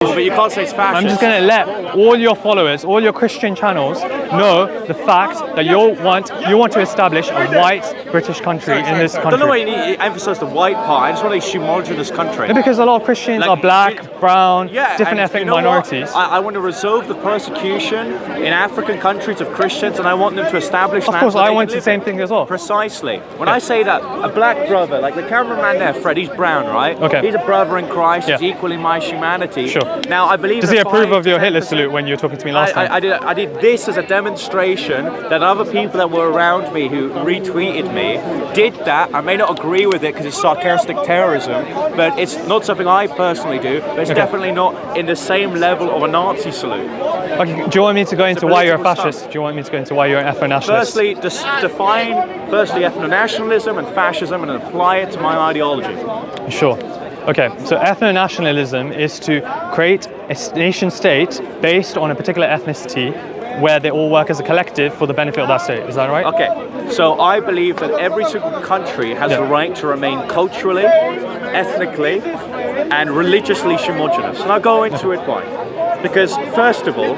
But you can't say it's fascist. I'm just going to let all your followers, all your Christian channels, know the fact that you want to establish a white British country in this country. I don't know why you need to emphasize the white part. I just want a homogenous country. Because a lot of Christians are black, brown, different ethnic minorities. I want to resolve the persecution in African countries of Christians, and I want them to establish. Of course, I want the same thing as well. Precisely. When I say that a black brother, like the cameraman there, Fred, he's brown, right? Okay. He's a brother in Christ. He's equal in my humanity. Sure. Now I believe. Does he approve of your Hitler salute when you were talking to me last time? I did this as a demonstration that other people that were around me who retweeted me did that. I may not agree with it because it's sarcastic terrorism, but it's not something I personally do. But it's definitely not in the same level of a Nazi salute. Okay. Do you want me to go into why you're a fascist? Do you want me to go into why you're an ethno-nationalist? Firstly, define ethno-nationalism and fascism and apply it to my ideology. Sure. Okay, so ethno-nationalism is to create a nation state based on a particular ethnicity where they all work as a collective for the benefit of that state. Is that right? Okay, so I believe that every single country has the right to remain culturally, ethnically, and religiously homogenous. And I'll go into it why. Because first of all,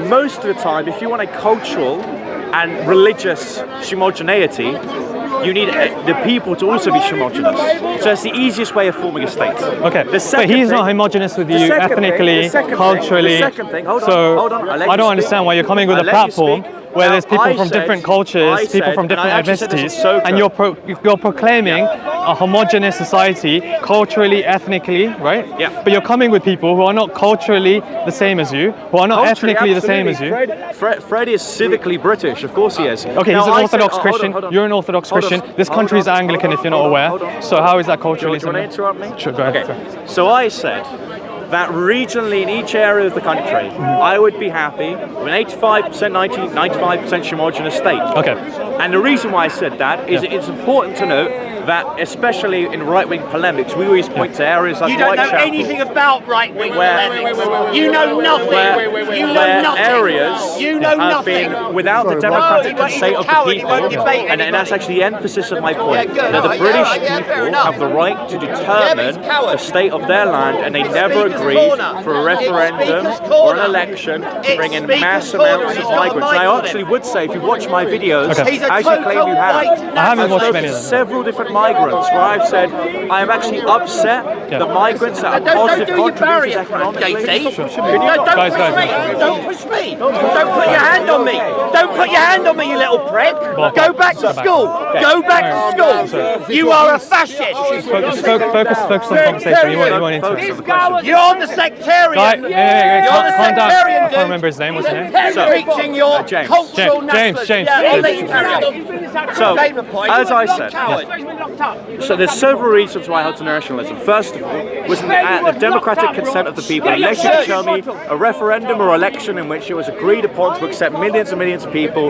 most of the time, if you want a cultural and religious homogeneity, you need the people to also be homogenous. So that's the easiest way of forming a state. Okay, but he's not homogenous with you ethnically, culturally. So I don't understand why you're coming with a platform where there's people from different cultures, people from different ethnicities, and you're proclaiming a homogenous society, culturally, ethnically, right? Yeah. But you're coming with people who are not culturally the same as you, who are not ethnically the same as you. Fred is civically British, of course he is. Okay, he's an Orthodox Christian. You're an Orthodox Christian. This country is Anglican, if you're not aware. So how is that culturally? Do you want to interrupt me? Sure, go ahead. Okay. So I said that regionally in each area of the country, I would be happy with an 85%, 95% homogenous state. Okay. And the reason why I said that is it's important to note that, especially in right-wing polemics, we always point to areas like Whitechapel. You don't know anything about right-wing polemics. You know nothing. You know nothing. Areas have been without the democratic consent of the people, and that's actually the emphasis of my point, that the British people have the right to determine the state of their land, and they never agreed for a referendum or an election to bring in mass amounts of migrants. And I actually would say, if you watch my videos, as you claim you have, I haven't watched many of them. Several different migrants where I've said I am actually upset the migrants that are positive contributors economically. Don't push me! Don't put your hand on me! Don't put your hand on me, you little prick! Go back to school! Go back to school! You are a fascist! Focus on the conversation. You want into it. You're the sectarian! You're the sectarian, dude! I can't remember his name. What's his name? Preaching your cultural nationalism. So, as I said, so there's several reasons why I held to nationalism. First of all, was the democratic consent of the people. Unless you can show me a referendum or election in which it was agreed upon to accept millions and millions of people,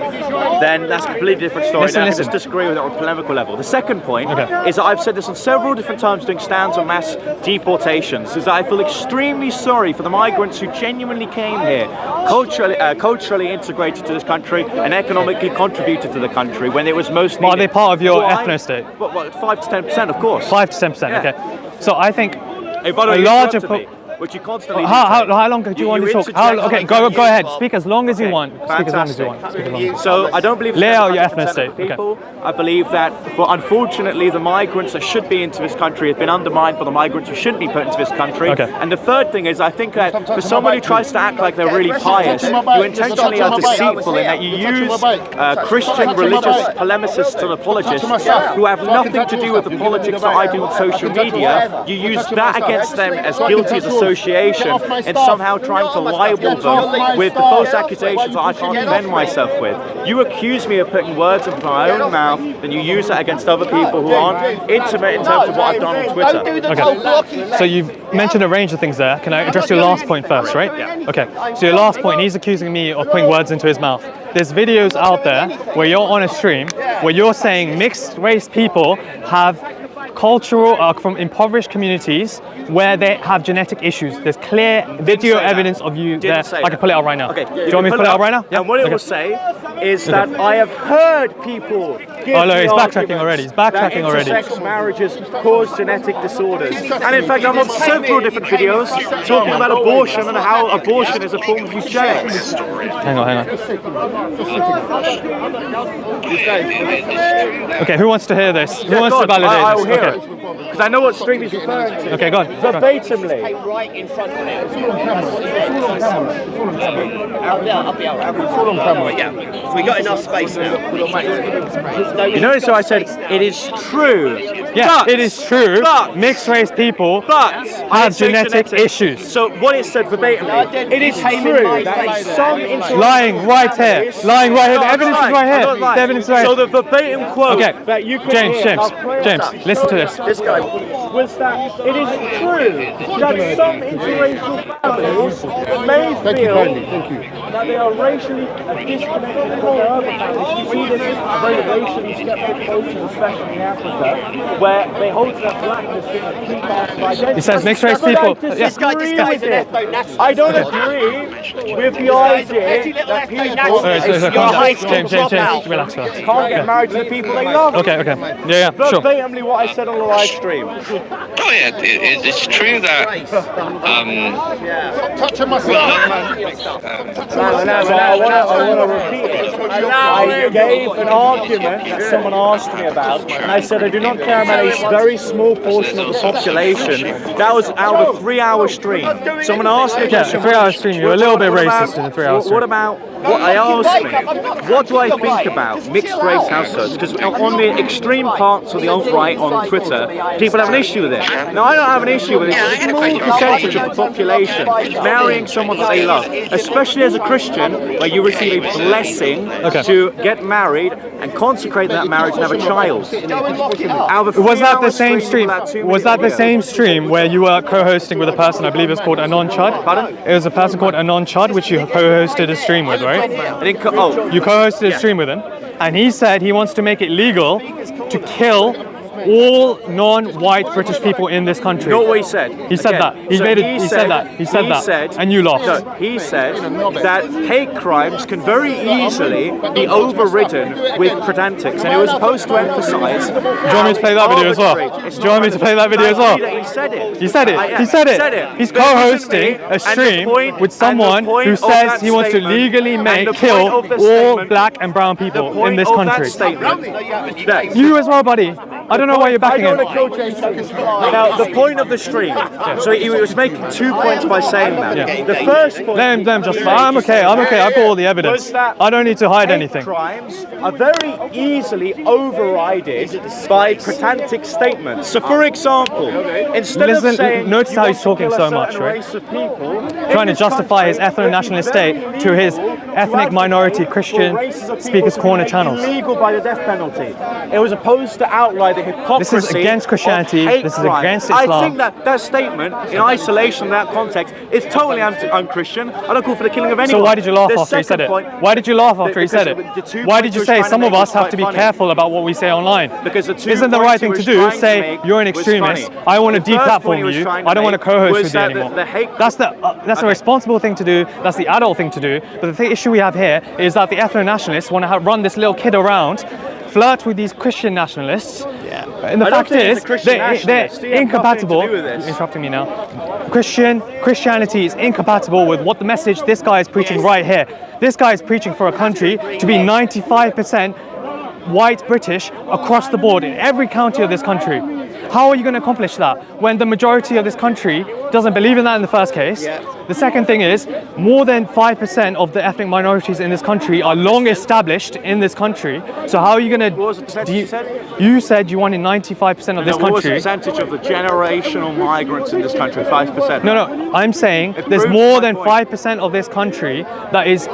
then that's a completely different story. I can just disagree with it on a polemical level. The second point is that I've said this on several different times doing stands on mass deportations, is that I feel extremely sorry for the migrants who genuinely came here, culturally integrated to this country and economically contributed to the country when it was most needed. Are they part of your ethno-state? 5 to 10%, of course. 5 to 10%, okay. So I think a larger... Which you constantly how long do you want to talk? Okay, go ahead. Speak as long as you want. Speak as long as you want. So I don't believe lay out your ethno-state. People. I believe that, unfortunately, the migrants that should be into this country have been undermined by the migrants who shouldn't be put into this country. And the third thing is, I think that for someone who tries to act like they're really pious, you intentionally are deceitful in that you use Christian religious polemicists and apologists who have nothing to do with the politics that I do on social media. You use that against them as guilty as association and somehow trying to libel them with the false accusations that I can't defend myself with. You accuse me of putting words into my own mouth, then you use that against other people who aren't intimate in terms of what I've done on Twitter. Okay. So you've mentioned a range of things there. Can I address your last point first, right? Yeah. Okay. So your last point, he's accusing me of putting words into his mouth. There's videos out there where you're on a stream where you're saying mixed race people have cultural, from impoverished communities where they have genetic issues. There's clear video evidence of you there. I can pull it out right now. Okay. Do you want me to pull it out right now? Yeah. And what it will say is that I have heard people give Oh no, he's the backtracking argument already. He's backtracking that already. intersex marriages cause genetic disorders. And in fact, I'm on several different videos talking about abortion and how abortion is a form of eugenics. Hang on. Okay, who wants to hear this? Who wants to validate I will this? hear Okay. it. Because I know what stream he's referring to. Okay, go on. Verbatimly. Right in front of me. It's all on camera. We got enough space now. You notice how I said it is true. Yeah, but, it is true. But mixed race people have genetic issues. So what it said verbatimly, it is true that some Lying right here. Lying right here. The evidence is right here. The evidence is right So here. the verbatim quote that you could James, hear, James, listen to this. This guy was that it is true that some interracial families may feel that they are racially disconnected from their other families. You see this very racially skeptic culture, especially in Africa, where they hold their blackness in a key part of identity. He says mixed race people. This guy disguised an ethno-nationalist. I don't agree with the idea that people James, relax. can't get married to the people they love. Okay. Yeah, sure. Verbatimly what I said on the live stream. Oh yeah, it's true that. Touching myself. I want to repeat it. I gave an argument that someone asked me about, and I said I do not care about a very small portion of the population. That was out of a 3-hour stream. Someone asked me a question. 3-hour stream. You're a little bit racist in a 3-hour stream. What about what I asked me? What do I think about mixed race households? Because on the extreme parts of the alt-right on Twitter, people have an issue with it. Now I don't have an issue with it. A small percentage of the population marrying someone that they love, especially as a Christian, where you receive a blessing to get married and consecrate that marriage and have a child. Was that the same stream? Was that the same stream where you were co-hosting with a person? I believe it was called Anon Chud. Pardon? It was a person called Anon Chud, which you co-hosted a stream with, right? You co-hosted a stream with him, and he said he wants to make it legal to kill all non-white British people in this country. You know what he said? He said that. He said that. And you laughed. No, he said that hate crimes can very easily be overridden with pedantics, and it was supposed to emphasise. Do you want me to play that video as well? Do you want me to play that video as well? He said it. He said it. He said it. He's co-hosting a stream with someone who says he wants to legally kill all black and brown people in this country. You as well, buddy. I don't know why you're backing him. Now, the point of the stream, so he was making 2 points by saying that. Yeah. The first point... Let him justify. I'm okay, I've got all the evidence. I don't need to hide anything. Crimes are very easily overridden by pedantic statements. So, for example, instead of saying... Notice how he's talking so much, right? Trying to justify his ethno-nationalist state to his ethnic minority Christian Speaker's Corner channels. Illegal by the death penalty. It was opposed to outline the hypocrisy. This is against Christianity. This is against Islam. I think that statement, in isolation, in that context, is totally un-Christian. I don't call for the killing of anyone. So why did you laugh after he said it? Why did you laugh after he said it? Why did you say some of us have to be careful about what we say online? Because isn't the right thing to do say you're an extremist? I want to deplatform you. I don't want to co-host with you anymore. That's the responsible thing to do. That's the adult thing to do. But the issue we have here is that the ethno-nationalists want to run this little kid around, flirt with these Christian nationalists. And the fact is, they're incompatible. You're interrupting me now. Christianity is incompatible with what the message this guy is preaching right here. This guy is preaching for a country to be 95% white British across the board in every county of this country. How are you going to accomplish that when the majority of this country doesn't believe in that in the first case? The second thing is, more than 5% of the ethnic minorities in this country are long established in this country. So how are you going to... What was the percentage you said? You said you wanted 95% of this country. What was the percentage of the generational migrants in this country? 5%? No, I'm saying there's more than 5% of this country that is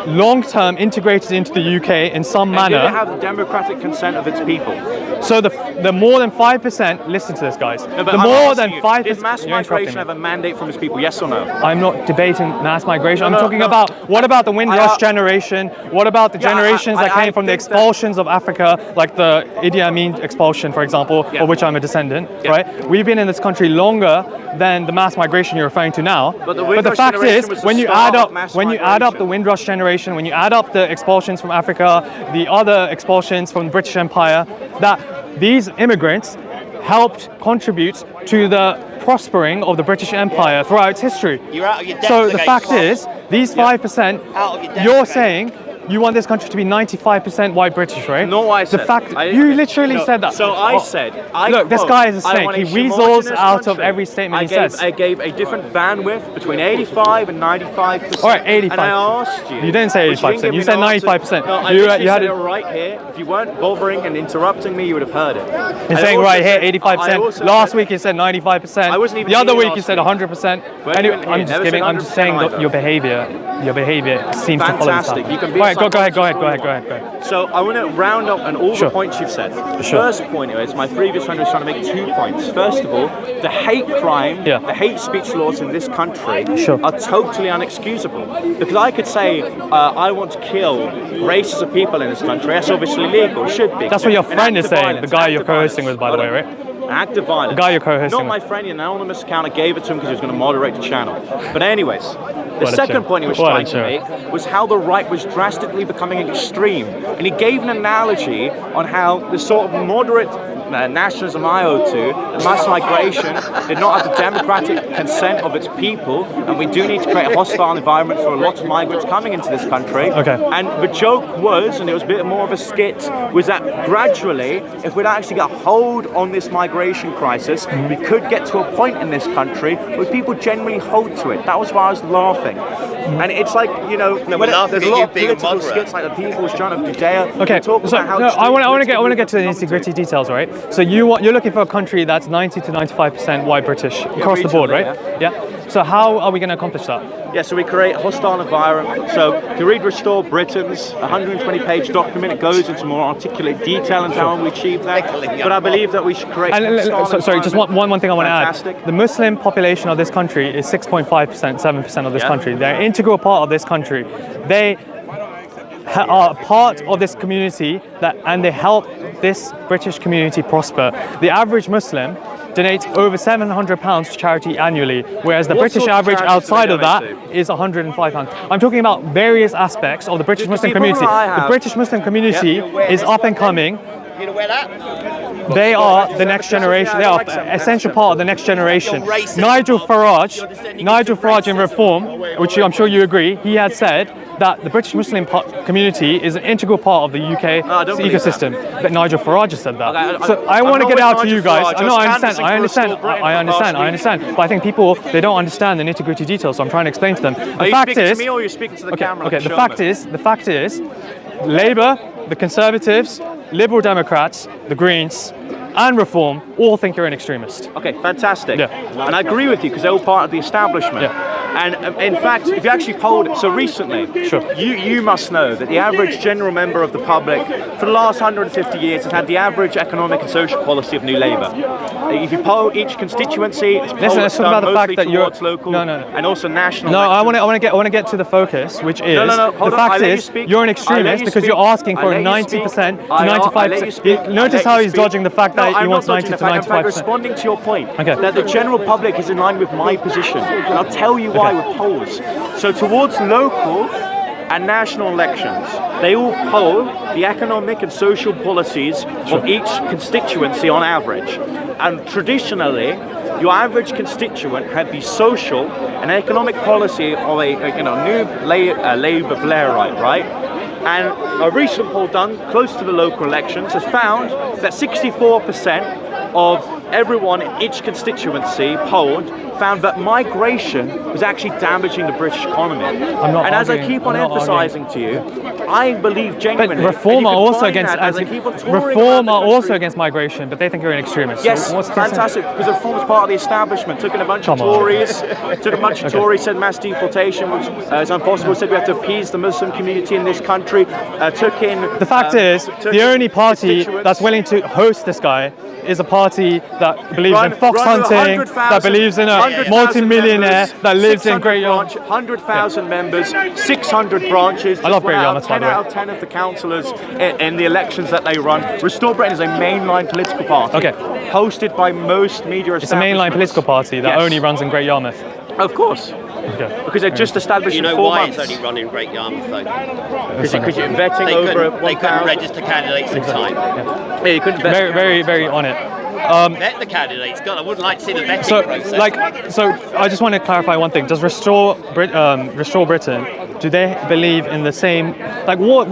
long-term integrated into the UK in some manner. Did it have the democratic consent of its people? So the more than 5%, listen to this, guys. No, the more than 5%. Did mass migration have a mandate from its people? Yes or no? I'm not debating mass migration. I'm talking about what about the Windrush generation? What about the generations that came from the expulsions of Africa, like the Idi Amin expulsion, for example, of which I'm a descendant, right? We've been in this country longer than the mass migration you're referring to now. But the fact is, when you add up the Windrush generation generation, when you add up the expulsions from Africa, the other expulsions from the British Empire, that these immigrants helped contribute to the prospering of the British Empire throughout its history. You're out of your depth So the again, fact Mark. is, these 5%, Out of your depth you're again. saying you want this country to be 95% white British, right? No, I said. The fact you literally said that. So I said. Look, this guy is a I snake. want He a weasels homogenous out of country. every statement he says. I gave a different bandwidth between 85 and 95%. All right, 85. And I asked you. You didn't say but didn't 85%. give You me said an answer. 95%. No, I You literally had said it- it right here. If you weren't bothering and interrupting me, you would have heard it. You're I saying also right here, said- I 85%. also Last said- week you said 95%. I wasn't even the other here week you last said week. 100%. Weren't Anyway, even here. I'm just Never giving. said I'm just saying 100% that your behaviour seems to follow this Fantastic. pattern. You can be Right, go ahead. psychologist all you Go ahead. So I want to round up on all Sure. the points you've said. The Sure. first point is my previous friend was trying to make 2 points. First of all, the hate crime, Yeah. the hate speech laws in this country Sure. are totally unexcusable. Because I could say I want to kill races of people in this country. That's obviously legal. It should be. That's what your An friend act is of saying. violence, The guy act you're of co-hosting violence. with, by the way, right? An act of violence. The guy you're co-hosting Not my with. friend, an anonymous account. I gave it to him because he was going to moderate the channel. But anyways, the What a second joke. point he was What a trying to joke. make was how the right was drastically becoming extreme. And he gave an analogy on how the sort of moderate nationalism I owe to, mass migration, did not have the democratic consent of its people, and we do need to create a hostile environment for lots of migrants coming into this country. Okay. And the joke was, and it was a bit more of a skit, was that gradually, if we'd actually get a hold on this migration crisis, we could get to a point in this country where people genuinely hold to it. That was why I was laughing. And it's like, you know, we're when laughing there's a at lot you of being a political moderate. skits like the People's Giant of Judea. Okay, talk so about how no, I want to get to the political nitty-gritty details, right? So you're looking for a country that's 90 to 95% white British across the board, right? regionally, Yeah. So how are we going to accomplish that? Yeah, so we create a hostile environment. So if you read Restore Britain's 120-page document, it goes into more articulate detail into how we achieve that. But I believe that we should create a hostile Sorry, just one thing I want to Fantastic. add. The Muslim population of this country is 6.5%, 7% of this country. They're an integral part of this country. They are part of this community and they help this British community prosper. The average Muslim donates over £700 to charity annually, whereas the What British sort of average charities do they outside of that donate is £105. I'm talking about various aspects of the British Muslim the problem community. I The have- British Muslim community is up and coming. You know where that? They are the next generation. They are an essential part of the next generation. You're racist. Nigel Farage in Reform, which I'm sure you agree, he had said that the British Muslim community is an integral part of the UK I don't believe ecosystem. But Nigel Farage has said that. Okay, So I I'm want to not get with out to Nigel you guys. Farage. I know, I was understand. canvassing for Restore Britain I last understand. week. But I think people, they don't understand the nitty-gritty details. So I'm trying to explain to them. Are The you fact speaking is, to me or are you speaking to the camera? okay. Show The fact is, Labour, the Conservatives, Liberal Democrats, the Greens, and Reform all think you're an extremist. Okay, fantastic. Yeah. And I agree with you because they're all part of the establishment. Yeah. And in fact, if you actually polled it, so recently, Sure. you must know that the average general member of the public for the last 150 years has had the average economic and social policy of New Labour. If you poll each constituency, it's Listen, let's talk about the fact that you're towards local no. and also national. No, I elections. want to get to the focus, which is No, hold the on, I fact let you is speak. you're an I let extremist you because speak. you're asking I for let you 90% speak. to I let you 95%. speak. Notice I how let you he's speak. dodging the fact that No, he I'm wants not 90 dodging to the fact. In fact, 95%. responding to your point, Okay. that the general public is in line with my position. And I'll tell you why with polls. So towards local and national elections, they all poll the economic and social policies of each constituency on average. And traditionally, your average constituent had the social and economic policy of a new Labour Blairite, right? And a recent poll done close to the local elections has found that 64% of everyone in each constituency polled found that migration was actually damaging the British economy. I'm not and as I arguing- keep on I'm not emphasising to you, I believe But genuinely. Reform and are you can also find against that as I keep on touring Reform around the are also country. against migration, but they think you're an extremist. Yes, So what's the concern? fantastic, because Reform is part of the establishment. Took in a bunch of Come on. Tories, said mass deportation was impossible, said we have to appease the Muslim community in this country, took in... The fact is, took the in only party constituents. that's willing to host this guy is a party that believes in fox Run with hunting, 100,000 that believes in a 100,000 multi-millionaire members, that lives in 600 Great Yarmouth. 100,000 members, 600 branches. I love Great One Yarmouth, by 10 the way. out of 10 of the councillors in the elections that they run. Restore Britain is a mainline political party. Okay. Hosted by most media It's a mainline political party that Yes. only runs in Great Yarmouth. Of course. Because they're just establishing 4 why months. it's only run in Great Yarmouth though? Because you're vetting over 1,000. They couldn't register candidates in time. Yeah, you couldn't vet. Very on it. Vet the candidates. God, I wouldn't like to see the vetting process. So I just want to clarify one thing. Does Restore Britain? Do they believe in the same? Like, what?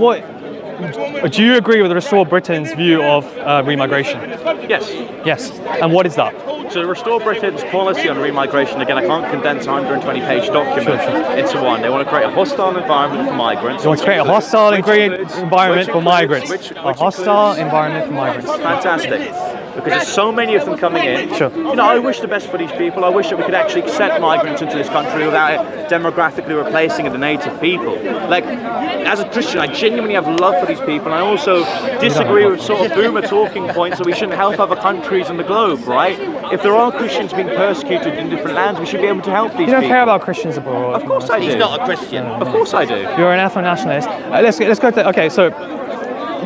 Do you agree with Restore Britain's view of remigration? Yes. Yes. And what is that? So Restore Britain's policy on remigration, again, I can't condense a 120-page document into one. They want to create a hostile environment for migrants. They want to create a hostile environment for migrants. A hostile environment for migrants. Fantastic. Because there's so many of them coming in. Sure. You know, I wish the best for these people. I wish that we could actually accept migrants into this country without it demographically replacing the native people. Like, as a Christian, I genuinely have love for these people. And I also disagree with sort of boomer talking points that we shouldn't help other countries in the globe, right? If there are Christians being persecuted in different lands, we should be able to help these people. You don't care about Christians abroad. Of course I do. He's not a Christian. Of course I do. You're an ethno-nationalist. Let's go to, okay, so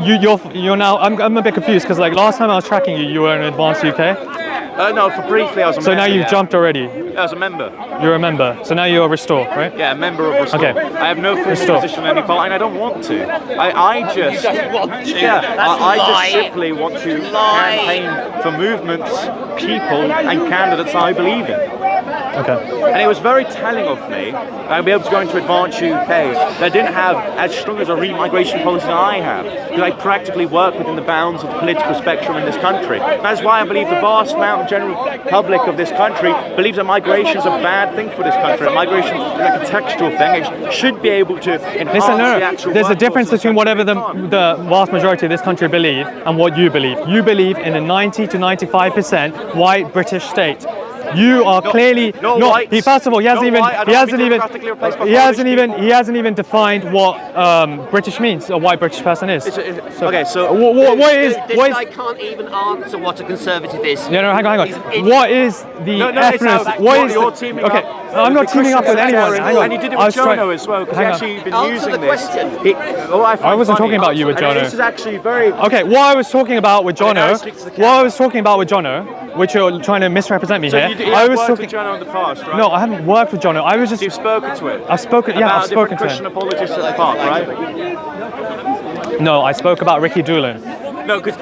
you're now, I'm a bit confused because like last time I was tracking you were in Advanced UK. No, for briefly I was a member. So now you've jumped already. I was a member. You're a member. So now you're a Restore, right? Yeah, a member of Restore. Okay. I have no formal position on any party, and I don't want to. I just simply want to campaign for movements, people, and candidates I believe in. Okay. And it was very telling of me that I'd be able to go into Advanced UK that didn't have as strong as a remigration policy that I have, because I practically work within the bounds of the political spectrum in this country. That's why I believe the vast amount of general public of this country believes that migration is a bad thing for this country. That migration is like a textual thing. It should be able to enhance the actual. There's a difference between whatever the vast majority of this country believe and what you believe. You believe in a 90 to 95% white British state. You are clearly not. He first of all, he hasn't even defined what British means. A white British person is. Okay, so what is? I can't even answer what a conservative is. No, hang on. What is the ethnicity? What is? You're teaming okay, up. I'm not teaming up with anyone. Hang on. And you did it with Jono as well, because actually you've been Answer using the this. question. I wasn't talking about you with Jono. This is actually very. Okay, what I was talking about with Jono, which you're trying to misrepresent me here. I was talking with Jono in the past, right? No, I haven't worked with Jono. I was just. You've spoken to him. I've spoken. Yeah, I've spoken to Christian him. apologists at the park, right? No, I spoke about Ricky Doolan. No, because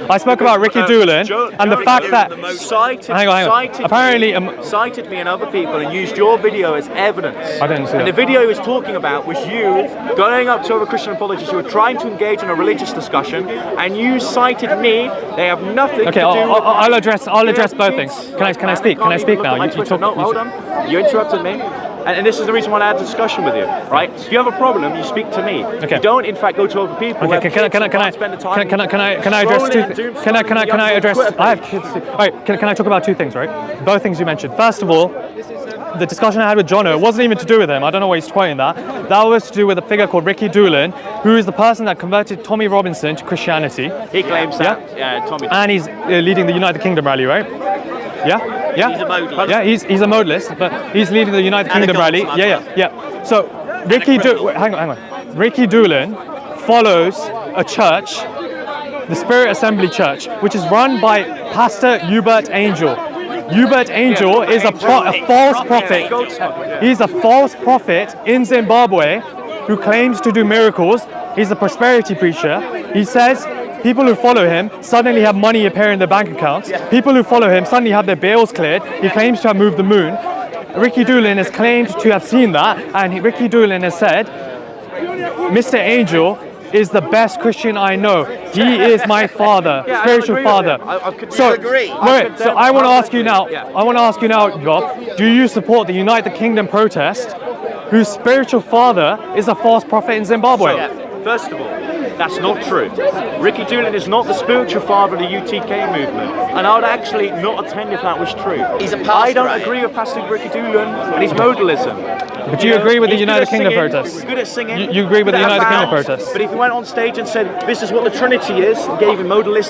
I spoke about Ricky Doolan and the fact that cited me and other people and used your video as evidence. I didn't see that. And the video he was talking about was you going up to other Christian apologists who were trying to engage in a religious discussion, and you cited me. They have nothing to do. I'll address both things. Can I speak? Can I speak now? No, hold on. You interrupted me. And this is the reason why I had a discussion with you, right? If you have a problem, you speak to me. Okay. You don't, in fact, go to other people. Okay. Can I address two? Can I address? I have kids. All right. Can I talk about two things, right? Both things you mentioned. First of all, the discussion I had with Jono wasn't even to do with him. I don't know why he's quoting that. That was to do with a figure called Ricky Doolan, who is the person that converted Tommy Robinson to Christianity. He claims that. Yeah, Tommy. And he's leading the United Kingdom rally, right? Yeah. He's a modalist. Yeah, he's a modalist, but he's leading the United Kingdom rally. Yeah. So hang on. Ricky Doolan follows a church, the Spirit Assembly Church, which is run by Pastor Hubert Angel. Hubert Angel is a false prophet. He's a false prophet in Zimbabwe who claims to do miracles. He's a prosperity preacher. He says people who follow him suddenly have money appear in their bank accounts. People who follow him suddenly have their bills cleared. He claims to have moved the moon. Ricky Doolan has claimed to have seen that, and Ricky Doolan has said, Mr. Angel is the best Christian I know. He is my father, spiritual father. So I want to ask you now, Rob, do you support the United Kingdom protest whose spiritual father is a false prophet in Zimbabwe? So, first of all, that's not true. Ricky Doolan is not the spiritual father of the UTK movement, and I would actually not attend if that was true. He's a pastor. I don't agree with Pastor Ricky Doolan and his modalism. But do you agree with the United Kingdom protest? He's good at singing. You agree with the United Kingdom protest? But if he went on stage and said, this is what the Trinity is, and gave him modalist